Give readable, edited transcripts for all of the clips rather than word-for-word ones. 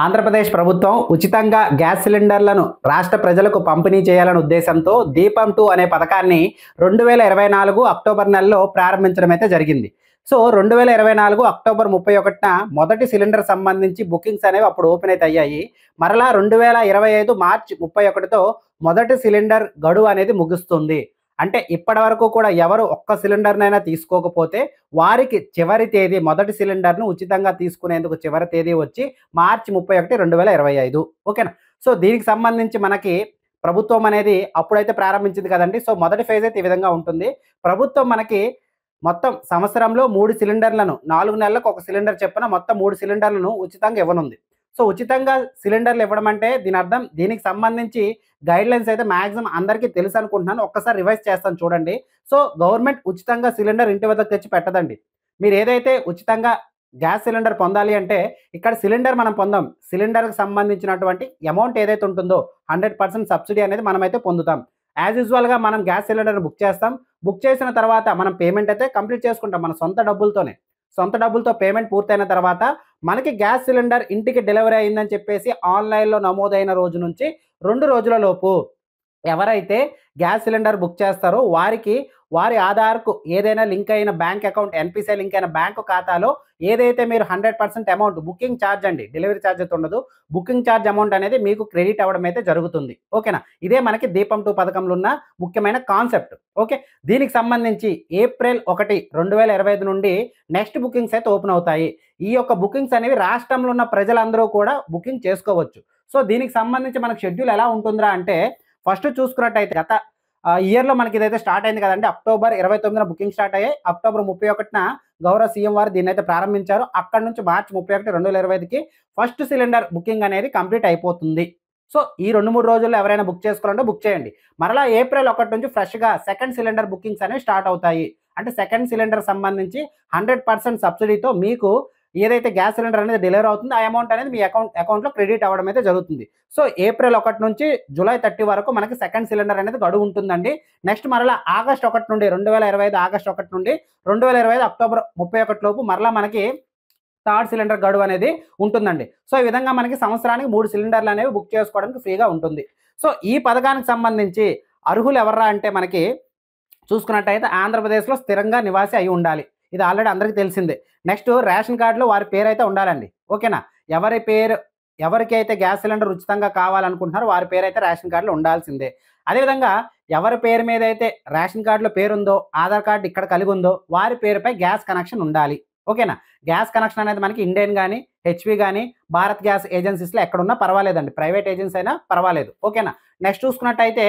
ఆంధ్రప్రదేశ్ ప్రభుత్వం ఉచితంగా గ్యాస్ సిలిండర్లను రాష్ట్ర ప్రజలకు పంపిణీ చేయాలనే ఉద్దేశంతో దీపం 2 అనే పథకాన్ని 2024 అక్టోబర్ నెలలో ప్రారంభించడం అయితే జరిగింది. సో 2024 అక్టోబర్ 31న మొదటి సిలిండర్ సంబంధించి బుకింగ్స్ అనేవి అప్పుడు ఓపెన్ అయితే అయ్యాయి. మరలా 2025 మార్చి 31తో మొదటి సిలిండర్ గడువు అనేది ముగుస్తుంది. అంటే ఇప్పటి వరకు కూడా ఎవరు ఒక్క సిలిండర్నైనా తీసుకోకపోతే వారికి చివరి తేదీ మొదటి సిలిండర్ను ఉచితంగా తీసుకునేందుకు చివరి తేదీ వచ్చి మార్చి 31, 2025. ఓకేనా. సో దీనికి సంబంధించి మనకి ప్రభుత్వం అనేది అప్పుడైతే ప్రారంభించింది కదండి. సో మొదటి ఫేజ్ అయితే ఈ విధంగా ఉంటుంది. ప్రభుత్వం మనకి మొత్తం సంవత్సరంలో 3 సిలిండర్లను 4 నెలలకు ఒక సిలిండర్ చొప్పున మొత్తం 3 సిలిండర్లను ఉచితంగా ఇవ్వనుంది. సో ఉచితంగా సిలిండర్లు ఇవ్వడం అంటే దీని అర్థం దీనికి సంబంధించి గైడ్లైన్స్ అయితే మాక్సిమం అందరికీ తెలుసు అనుకుంటున్నాను. ఒక్కసారి రివైజ్ చేస్తాను చూడండి. సో గవర్నమెంట్ ఉచితంగా సిలిండర్ ఇంటి వద్దకు తెచ్చి పెట్టదండి. మీరు ఏదైతే ఉచితంగా గ్యాస్ సిలిండర్ పొందాలి అంటే ఇక్కడ సిలిండర్ మనం పొందాం. సిలిండర్కి సంబంధించినటువంటి అమౌంట్ ఏదైతే ఉంటుందో 100% సబ్సిడీ అనేది మనమైతే పొందుతాం. యాజ్ యూజువల్గా మనం గ్యాస్ సిలిండర్ని బుక్ చేస్తాం. బుక్ చేసిన తర్వాత మనం పేమెంట్ అయితే కంప్లీట్ చేసుకుంటాం మన సొంత డబ్బులతోనే. సొంత డబ్బులతో పేమెంట్ పూర్తయిన తర్వాత మనకి గ్యాస్ సిలిండర్ ఇంటికి డెలివరీ అయిందని చెప్పేసి ఆన్లైన్లో నమోదైన రోజు నుంచి 2 రోజుల లోపు ఎవరైతే గ్యాస్ సిలిండర్ బుక్ చేస్తారో వారికి వారి ఆధార్కు ఏదైనా లింక్ అయిన బ్యాంక్ అకౌంట్ ఎన్పిసిఐ లింక్ అయిన బ్యాంకు ఖాతాలో ఏదైతే మీరు 100% అమౌంట్ బుకింగ్ ఛార్జ్ అండి, డెలివరీ ఛార్జ్ అయితే ఉండదు, బుకింగ్ ఛార్జ్ అమౌంట్ అనేది మీకు క్రెడిట్ అవ్వడం అయితే జరుగుతుంది. ఓకేనా. ఇదే మనకి దీపం 2 పథకంలో ఉన్న ముఖ్యమైన కాన్సెప్ట్. ఓకే. దీనికి సంబంధించి ఏప్రిల్ 1, 2025 నుండి నెక్స్ట్ బుకింగ్స్ అయితే ఓపెన్ అవుతాయి. ఈ యొక్క బుకింగ్స్ అనేవి రాష్ట్రంలో ఉన్న ప్రజలందరూ కూడా బుకింగ్ చేసుకోవచ్చు. సో దీనికి సంబంధించి మనకు షెడ్యూల్ ఎలా ఉంటుందిరా అంటే ఫస్ట్ చూసుకున్నట్టయితే గత ఇయర్లో మనకి ఇదైతే స్టార్ట్ అయింది కదండి. అక్టోబర్ 29న బుకింగ్ స్టార్ట్ అయ్యాయి. అక్టోబర్ 31న గౌరవ సీఎం వారు దీన్ని అయితే ప్రారంభించారు. అక్కడి నుంచి మార్చి 31, 2025కి ఫస్ట్ సిలిండర్ బుకింగ్ అనేది కంప్లీట్ అయిపోతుంది. సో ఈ 2-3 రోజుల్లో ఎవరైనా బుక్ చేసుకోవాలంటే బుక్ చేయండి. మరలా ఏప్రిల్ 1 నుంచి ఫ్రెష్గా సెకండ్ సిలిండర్ బుకింగ్స్ అనేవి స్టార్ట్ అవుతాయి. అంటే సెకండ్ సిలిండర్ సంబంధించి 100% సబ్సిడీతో మీకు ఏదైతే గ్యాస్ సిలిండర్ అనేది డెలివరీ అవుతుందో ఆ అమౌంట్ అనేది మీ అకౌంట్లో క్రెడిట్ అవ్వడం అయితే జరుగుతుంది. సో ఏప్రిల్ 1 నుంచి జూలై 30 వరకు మనకి సెకండ్ సిలిండర్ అనేది గడువు ఉంటుందండి. నెక్స్ట్ మరలా ఆగస్ట్ 1 నుండి 2025 ఆగస్ట్ 1 నుండి 2025 అక్టోబర్ 31 లోపు మరలా మనకి థర్డ్ సిలిండర్ గడువు అనేది ఉంటుందండి. సో ఈ విధంగా మనకి సంవత్సరానికి 3 సిలిండర్లు అనేవి బుక్ చేసుకోవడానికి ఫ్రీగా ఉంటుంది. సో ఈ పథకానికి సంబంధించి అర్హులు ఎవర్రా అంటే మనకి చూసుకున్నట్టయితే ఆంధ్రప్రదేశ్లో స్థిరంగా నివాసి అయి ఉండాలి. ఇది ఆల్రెడీ అందరికీ తెలిసిందే. నెక్స్ట్ రేషన్ కార్డులో వారి పేరు అయితే ఉండాలండి. ఓకేనా. ఎవరికైతే గ్యాస్ సిలిండర్ ఉచితంగా కావాలనుకుంటున్నారో వారి పేరు అయితే రేషన్ కార్డులో ఉండాల్సిందే. అదేవిధంగా ఎవరి పేరు మీద అయితే రేషన్ కార్డులో పేరుందో ఆధార్ కార్డు ఇక్కడ కలిగి ఉందో వారి పేరుపై గ్యాస్ కనెక్షన్ ఉండాలి. ఓకేనా. గ్యాస్ కనెక్షన్ అనేది మనకి ఇండియన్ కానీ హెచ్పి కానీ భారత్ గ్యాస్ ఏజెన్సీస్లో ఎక్కడున్నా పర్వాలేదండి, ప్రైవేట్ ఏజెన్సీ అయినా పర్వాలేదు. ఓకేనా. నెక్స్ట్ చూసుకున్నట్టయితే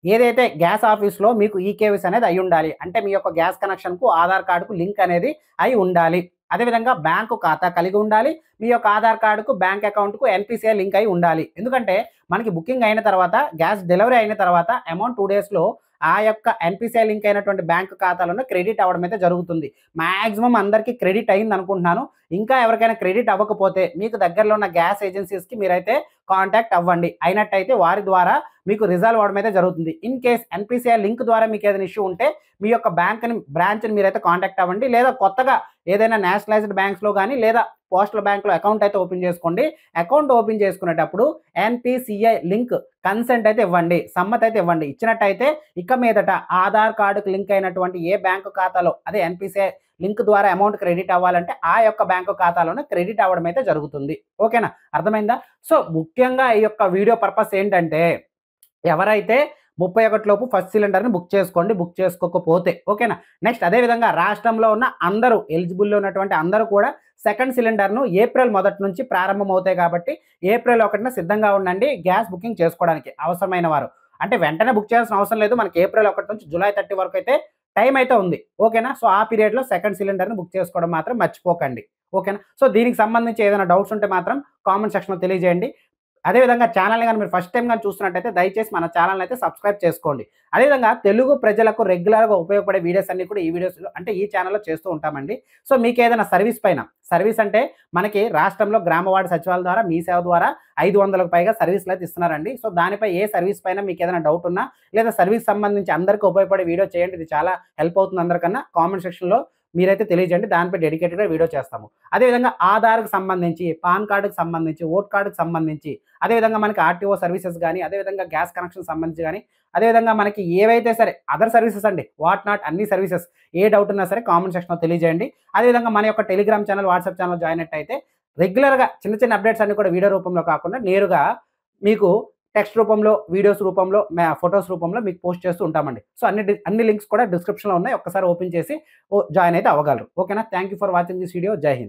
ఏదైతే గ్యాస్ ఆఫీస్లో మీకు ఈకేవైసీ అనేది అయి ఉండాలి. అంటే మీ యొక్క గ్యాస్ కనెక్షన్కు ఆధార్ కార్డుకు లింక్ అనేది అయి ఉండాలి. అదేవిధంగా బ్యాంకు ఖాతా కలిగి ఉండాలి. మీ యొక్క ఆధార్ కార్డుకు బ్యాంక్ అకౌంట్కు ఎన్పిసిఐ లింక్ అయి ఉండాలి. ఎందుకంటే మనకి బుకింగ్ అయిన తర్వాత గ్యాస్ డెలివరీ అయిన తర్వాత అమౌంట్ 2 డేస్లో ఆ యొక్క ఎన్పిసిఐ లింక్ అయినటువంటి బ్యాంకు ఖాతాలోనే క్రెడిట్ అవ్వడం అయితే జరుగుతుంది. మ్యాక్సిమం అందరికీ క్రెడిట్ అయింది అనుకుంటున్నాను. ఇంకా ఎవరికైనా క్రెడిట్ అవ్వకపోతే మీకు దగ్గరలో ఉన్న గ్యాస్ ఏజెన్సీస్కి మీరైతే కాంటాక్ట్ అవ్వండి. అయినట్టయితే వారి ద్వారా మీకు రిజాల్వ్ అవ్వడం అయితే జరుగుతుంది. ఇన్ కేస్ ఎన్పిసిఐ లింక్ ద్వారా మీకు ఏదైనా ఇష్యూ ఉంటే మీ యొక్క బ్రాంచ్ని మీరైతే కాంటాక్ట్ అవ్వండి. లేదా కొత్తగా ఏదైనా నేషనలైజ్డ్ బ్యాంక్స్లో కానీ లేదా పోస్టల్ బ్యాంక్లో అకౌంట్ అయితే ఓపెన్ చేసుకోండి. అకౌంట్ ఓపెన్ చేసుకునేటప్పుడు ఎన్పిసిఐ లింక్ కన్సెంట్ అయితే ఇవ్వండి, సమ్మతి అయితే ఇవ్వండి. ఇచ్చినట్టయితే ఇక మీదట ఆధార్ కార్డుకు లింక్ అయినటువంటి ఏ బ్యాంకు ఖాతాలో అదే ఎన్పిసిఐ లింక్ ద్వారా అమౌంట్ క్రెడిట్ అవ్వాలంటే ఆ యొక్క బ్యాంకు ఖాతాలోనే క్రెడిట్ అవ్వడం అయితే జరుగుతుంది. ఓకేనా. అర్థమైందా. సో ముఖ్యంగా ఈ యొక్క వీడియో పర్పస్ ఏంటంటే ఎవరైతే 31 లోపు ఫస్ట్ సిలిండర్ని బుక్ చేసుకోండి, బుక్ చేసుకోకపోతే. ఓకేనా. నెక్స్ట్ అదేవిధంగా రాష్ట్రంలో ఉన్న అందరూ ఎలిజిబుల్లో ఉన్నటువంటి అందరూ కూడా సెకండ్ సిలిండర్ను ఏప్రిల్ 1 నుంచి ప్రారంభం అవుతాయి కాబట్టి ఏప్రిల్ 1న సిద్ధంగా ఉండండి గ్యాస్ బుకింగ్ చేసుకోవడానికి అవసరమైన వారు. అంటే వెంటనే బుక్ చేయాల్సిన అవసరం లేదు. మనకి ఏప్రిల్ 1 నుంచి జూలై 30 వరకు అయితే టైం అయితే ఉంది. ఓకేనా. సో ఆ పీరియడ్లో సెకండ్ సిలిండర్ని బుక్ చేసుకోవడం మాత్రం మర్చిపోకండి. ఓకేనా. సో దీనికి సంబంధించి ఏదైనా డౌట్స్ ఉంటే మాత్రం కామెంట్ సెక్షన్లో తెలియజేయండి. అదేవిధంగా ఛానల్ని కానీ మీరు ఫస్ట్ టైం కానీ చూస్తున్నట్టయితే దయచేసి మన ఛానల్ని అయితే సబ్స్క్రైబ్ చేసుకోండి. అదేవిధంగా తెలుగు ప్రజలకు రెగ్యులర్గా ఉపయోగపడే వీడియోస్ అన్ని కూడా ఈ వీడియోస్లో అంటే ఈ ఛానల్లో చేస్తూ ఉంటామండి. సో మీకు ఏదైనా సర్వీస్ అంటే మనకి రాష్ట్రంలో గ్రామవార్డు సచివాలయం ద్వారా మీ సేవ ద్వారా 500కు పైగా సర్వీసులు అయితే ఇస్తున్నారండి. సో దానిపై ఏ సర్వీస్ పైన మీకు ఏదైనా డౌట్ ఉన్నా లేదా సర్వీస్ సంబంధించి అందరికీ ఉపయోగపడే వీడియో చేయండి. ఇది చాలా హెల్ప్ అవుతుంది అందరికన్నా. కామెంట్ సెక్షన్లో మీరైతే తెలియజేయండి. దానిపై డెడికేటెడ్‌గా వీడియో చేస్తాము. అదేవిధంగా ఆధార్‌కి సంబంధించి, పాన్ కార్డ్‌కి సంబంధించి, ఓట్ కార్డ్‌కి సంబంధించి, అదేవిధంగా మనకి ఆర్‌టీఓ సర్వీసెస్ గాని, అదేవిధంగా గ్యాస్ కనెక్షన్ సంబంధించి గాని, అదేవిధంగా మనకి ఏవైతే సరే అదర్ సర్వీసెస్ అండి. వాట్ నాట్ అన్ని సర్వీసెస్ ఏ డౌట్ ఉన్నా సరే కామెంట్ సెక్షన్‌లో తెలియజేయండి. అదేవిధంగా మన యొక్క Telegram channel, WhatsApp channel join అయినట్టయితే రెగ్యులర్‌గా చిన్న చిన్న అప్డేట్స్ అన్నీ కూడా వీడియో రూపంలో కాకుండా నేరుగా మీకు టెక్స్ట్ రూపంలో, వీడియోస్ రూపంలో, ఫోటోస్ రూపంలో మీకు పోస్ట్ చేస్తూ ఉంటామండి. సో, అన్ని లింక్స్ కూడా డిస్క్రిప్షన్‌లో ఉన్నాయి. ఒక్కసారి ఓపెన్ చేసి జాయిన్ అయితే అవ్వగలరు. ఓకేనా? Thank you for watching this video. జై హింద్.